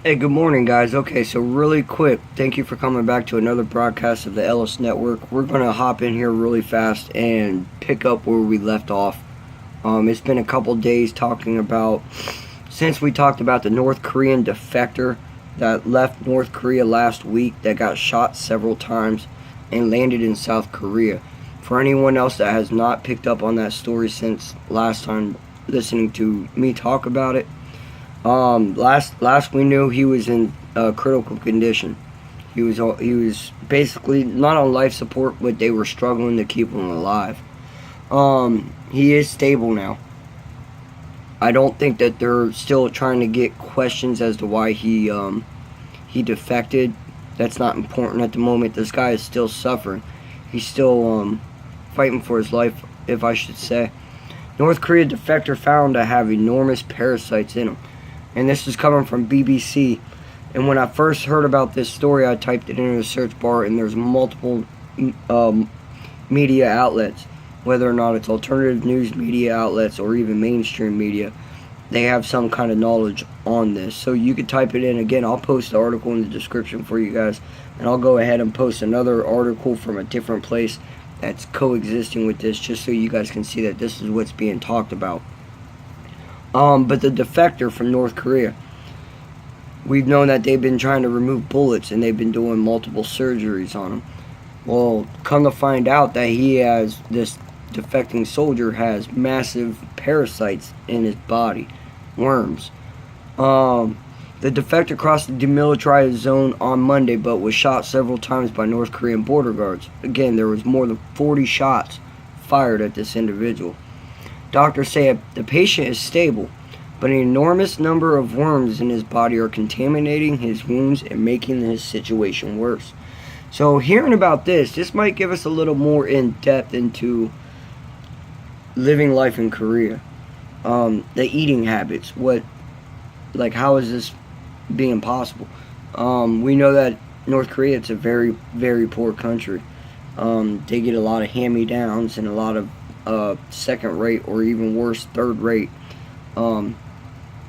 Hey, good morning, guys. Okay, so really quick, thank you for coming back to another broadcast of the Ellis Network. We're going to hop in here really fast and pick up where we left off. It's been a couple days since we talked about the North Korean defector that left North Korea last week that got shot several times and landed in South Korea. For anyone else that has not picked up on that story since last time listening to me talk about it, last we knew he was in critical condition. He was basically not on life support, but they were struggling to keep him alive. He is stable now. I don't think that they're still trying to get questions as to why he defected. That's not important at the moment. This guy is still suffering. He's still fighting for his life, if I should say. North Korea defector found to have enormous parasites in him. And this is coming from BBC. And when I first heard about this story, I typed it into the search bar, and there's multiple media outlets, whether or not it's alternative news media outlets or even mainstream media. They have some kind of knowledge on this. So you could type it in. Again, I'll post the article in the description for you guys. And I'll go ahead and post another article from a different place that's coexisting with this, just so you guys can see that this is what's being talked about. But the defector from North Korea, we've known that they've been trying to remove bullets and they've been doing multiple surgeries on him. Well, come to find out that this defecting soldier has massive parasites in his body, worms. The defector crossed the demilitarized zone on Monday, but was shot several times by North Korean border guards. Again, there was more than 40 shots fired at this individual. Doctors say the patient is stable, but an enormous number of worms in his body are contaminating his wounds and making his situation worse. So hearing about this might give us a little more in-depth into living life in Korea. The eating habits, how is this being possible? We know that North Korea, it's a very, very poor country. They get a lot of hand-me-downs and a lot of second-rate or even worse, third-rate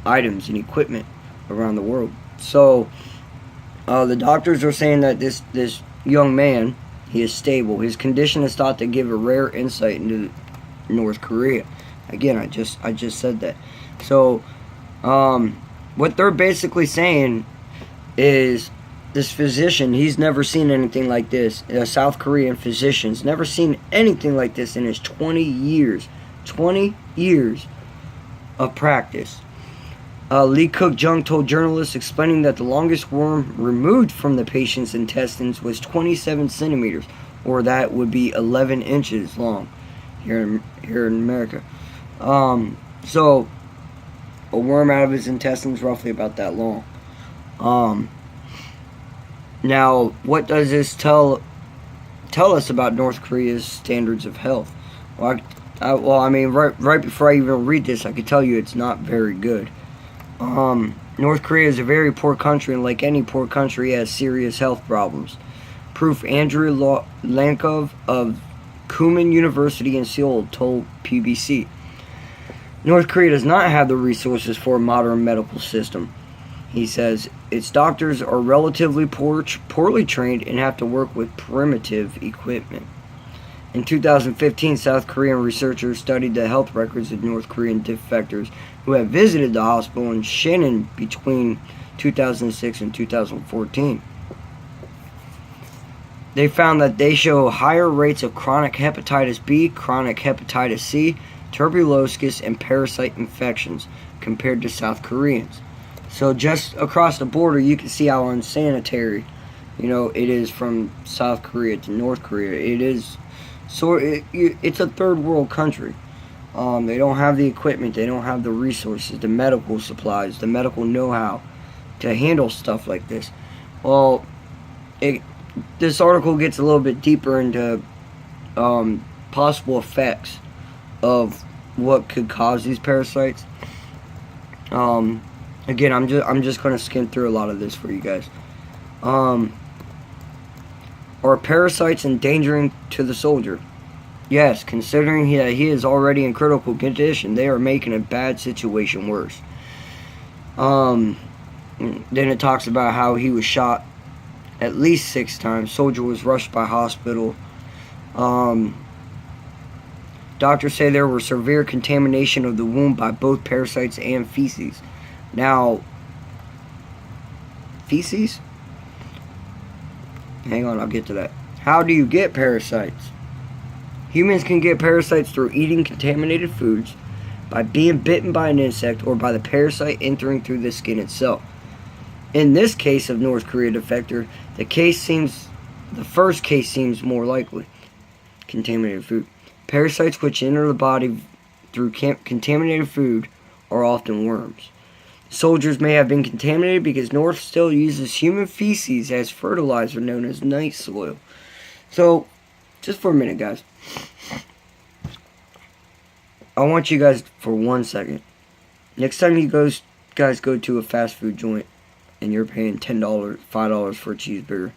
items and equipment around the world. So the doctors are saying that this young man, he is stable. His condition is thought to give a rare insight into North Korea. Again, I just said that. So what they're basically saying is this physician, he's never seen anything like this. A South Korean physician's never seen anything like this in his 20 years of practice. Lee Cook-jung told journalists, explaining that the longest worm removed from the patient's intestines was 27 centimeters, or that would be 11 inches long here in America. So a worm out of his intestines roughly about that long. Now, what does this tell us about North Korea's standards of health? Well, right before I even read this, I could tell you it's not very good. North Korea is a very poor country, and like any poor country, has serious health problems. Proof Andrew Lankov of Kuman University in Seoul told PBC. North Korea does not have the resources for a modern medical system. He says its doctors are relatively poorly trained and have to work with primitive equipment. In 2015, South Korean researchers studied the health records of North Korean defectors who had visited the hospital in Shannon between 2006 and 2014. They found that they show higher rates of chronic hepatitis B, chronic hepatitis C, tuberculosis, and parasite infections compared to South Koreans. So just across the border, you can see how unsanitary, it is from South Korea to North Korea. It's a third world country. They don't have the equipment, they don't have the resources, the medical supplies, the medical know-how to handle stuff like this. Well, this article gets a little bit deeper into possible effects of what could cause these parasites. Again, I'm just going to skim through a lot of this for you guys. Are parasites endangering to the soldier? Yes, considering that he is already in critical condition, they are making a bad situation worse. Then it talks about how he was shot at least 6 times. Soldier was rushed by hospital. Um, Doctors say there was severe contamination of the wound by both parasites and feces. Now, feces? Hang on, I'll get to that. How do you get parasites? Humans can get parasites through eating contaminated foods, by being bitten by an insect, or by the parasite entering through the skin itself. In this case of North Korea defector, the first case seems more likely. Contaminated food. Parasites which enter the body through contaminated food are often worms. Soldiers may have been contaminated because North still uses human feces as fertilizer known as night soil. So, just for a minute, guys. I want you guys for 1 second. Next time you guys go to a fast food joint and you're paying $10, $5 for a cheeseburger,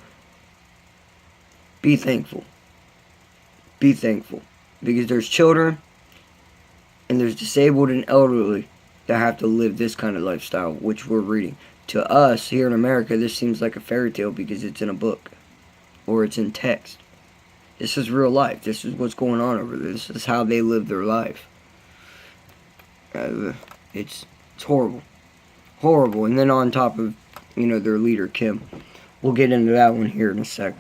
be thankful. Be thankful. Because there's children and there's disabled and elderly that have to live this kind of lifestyle, which we're reading. To us, here in America, this seems like a fairy tale because it's in a book. Or it's in text. This is real life. This is what's going on over there. This is how they live their life. It's horrible. Horrible. And then on top of, their leader, Kim. We'll get into that one here in a sec.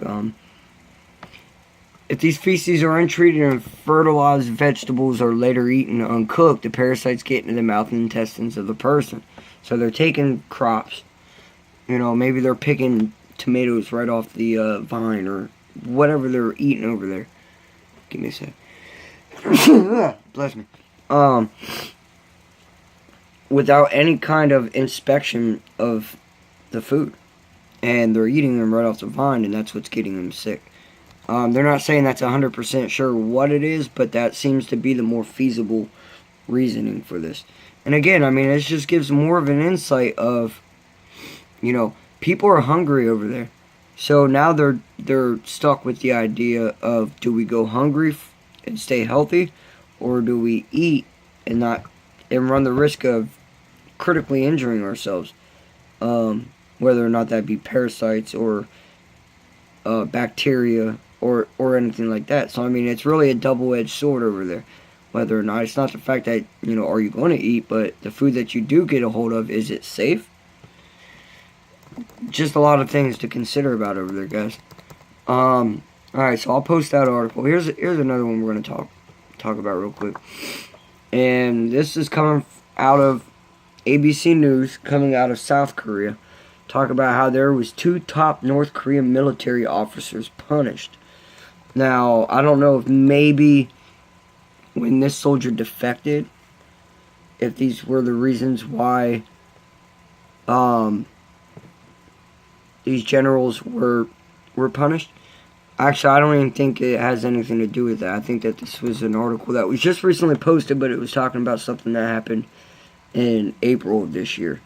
If these feces are untreated and fertilized vegetables are later eaten uncooked, the parasites get into the mouth and intestines of the person. So they're taking crops. Maybe they're picking tomatoes right off the vine or whatever they're eating over there. Give me a sec. Bless me. Without any kind of inspection of the food. And they're eating them right off the vine, and that's what's getting them sick. They're not saying that's 100% sure what it is, but that seems to be the more feasible reasoning for this. And again, it just gives more of an insight of, people are hungry over there. So now they're stuck with the idea of, do we go hungry and stay healthy, or do we eat and run the risk of critically injuring ourselves, whether or not that be parasites or bacteria or anything like that. So it's really a double-edged sword over there. Whether or not, it's not the fact that are you going to eat, but the food that you do get a hold of, is it safe? Just a lot of things to consider about over there, guys. Alright, so I'll post that article. Here's another one we're going to talk about real quick. And this is coming out of ABC News, coming out of South Korea. Talk about how there was 2 top North Korean military officers punished. Now, I don't know if maybe when this soldier defected, if these were the reasons why these generals were punished. Actually, I don't even think it has anything to do with that. I think that this was an article that was just recently posted, but it was talking about something that happened in April of this year.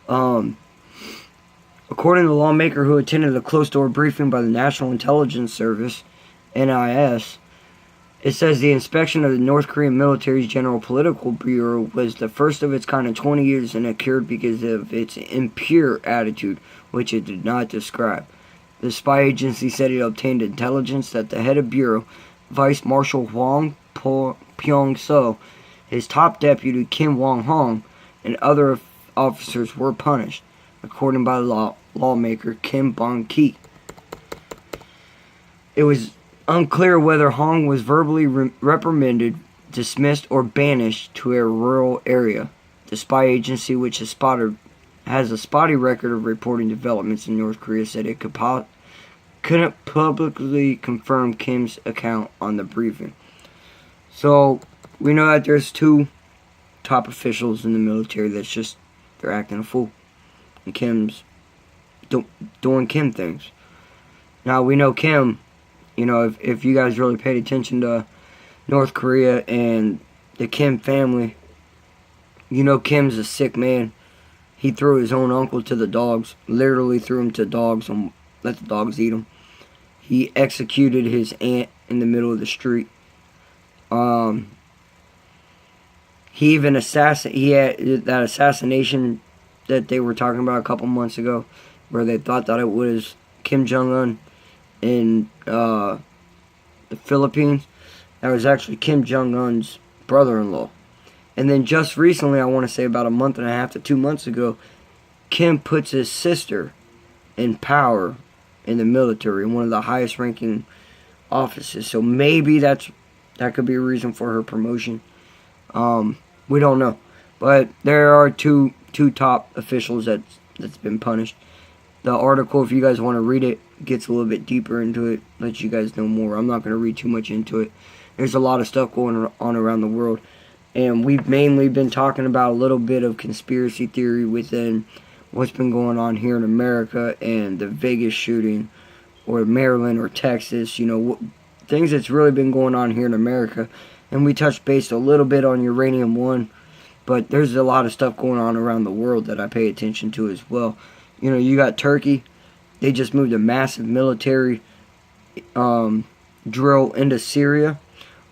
According to the lawmaker who attended a closed-door briefing by the National Intelligence Service, NIS, it says the inspection of the North Korean military's General Political Bureau was the first of its kind in 20 years and occurred because of its impure attitude, which it did not describe. The spy agency said it obtained intelligence that the head of bureau, Vice Marshal Hwang Pyong-seo, his top deputy Kim Wong-hong, and other officers were punished, according by the lawmaker Kim Bong-ki. It was unclear whether Hong was verbally reprimanded, dismissed, or banished to a rural area. The spy agency, which has a spotty record of reporting developments in North Korea, said it couldn't publicly confirm Kim's account on the briefing. So, we know that there's 2 top officials in the military they're acting a fool. And Kim's doing Kim things. Now, we know Kim, if you guys really paid attention to North Korea and the Kim family, Kim's a sick man. He threw his own uncle to the dogs. Literally threw him to dogs and let the dogs eat him. He executed his aunt in the middle of the street. He even he had that assassination that they were talking about a couple months ago, where they thought that it was Kim Jong-un in the Philippines. That was actually Kim Jong-un's brother-in-law. And then just recently, I want to say about a month and a half to 2 months ago, Kim puts his sister in power in the military, in one of the highest ranking offices. So maybe that could be a reason for her promotion. We don't know. But there are two top officials that's been punished. The article, if you guys want to read it, gets a little bit deeper into it, lets you guys know more. I'm not going to read too much into it. There's a lot of stuff going on around the world. And we've mainly been talking about a little bit of conspiracy theory within what's been going on here in America and the Vegas shooting, or Maryland or Texas, things that's really been going on here in America. And we touched base a little bit on Uranium One, but there's a lot of stuff going on around the world that I pay attention to as well. You got Turkey. They just moved a massive military drill into Syria,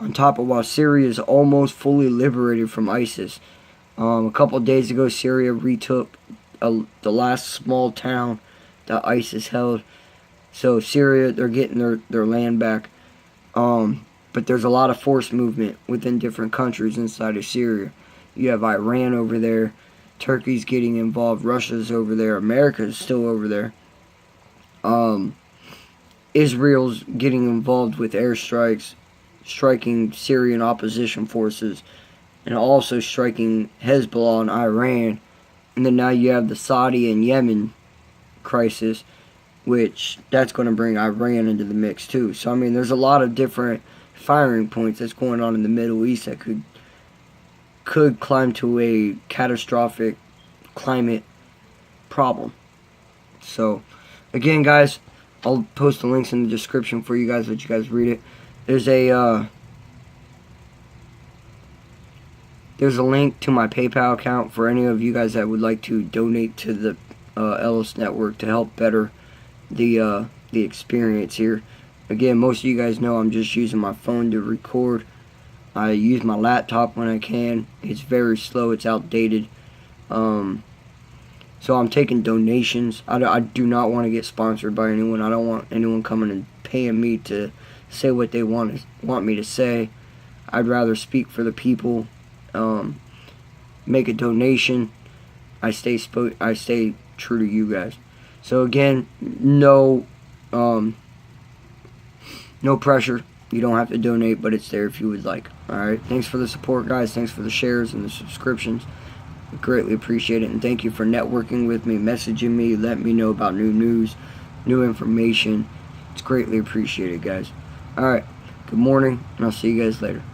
on top of while Syria is almost fully liberated from ISIS. A couple of days ago, Syria retook the last small town that ISIS held. So Syria, they're getting their land back. But there's a lot of force movement within different countries inside of Syria. You have Iran over there. Turkey's getting involved. Russia's over there. America's still over there. Israel's getting involved with airstrikes, striking Syrian opposition forces, and also striking Hezbollah and Iran. And then now you have the Saudi and Yemen crisis, which that's going to bring Iran into the mix too. So, I mean, there's a lot of different firing points that's going on in the Middle East that could climb to a catastrophic climate problem. So, again, guys, I'll post the links in the description for you guys, let you guys read it. There's a link to my PayPal account for any of you guys that would like to donate to the Ellis Network to help better the experience here. Again, most of you guys know I'm just using my phone to record. I use my laptop when I can. It's very slow. It's outdated. So I'm taking donations. I do not want to get sponsored by anyone. I don't want anyone coming and paying me to say what they want me to say. I'd rather speak for the people. Make a donation. I stay true to you guys. So again, no pressure. You don't have to donate, but it's there if you would like. Alright, thanks for the support, guys. Thanks for the shares and the subscriptions. I greatly appreciate it. And thank you for networking with me, messaging me, letting me know about new news, new information. It's greatly appreciated, guys. Alright, good morning, and I'll see you guys later.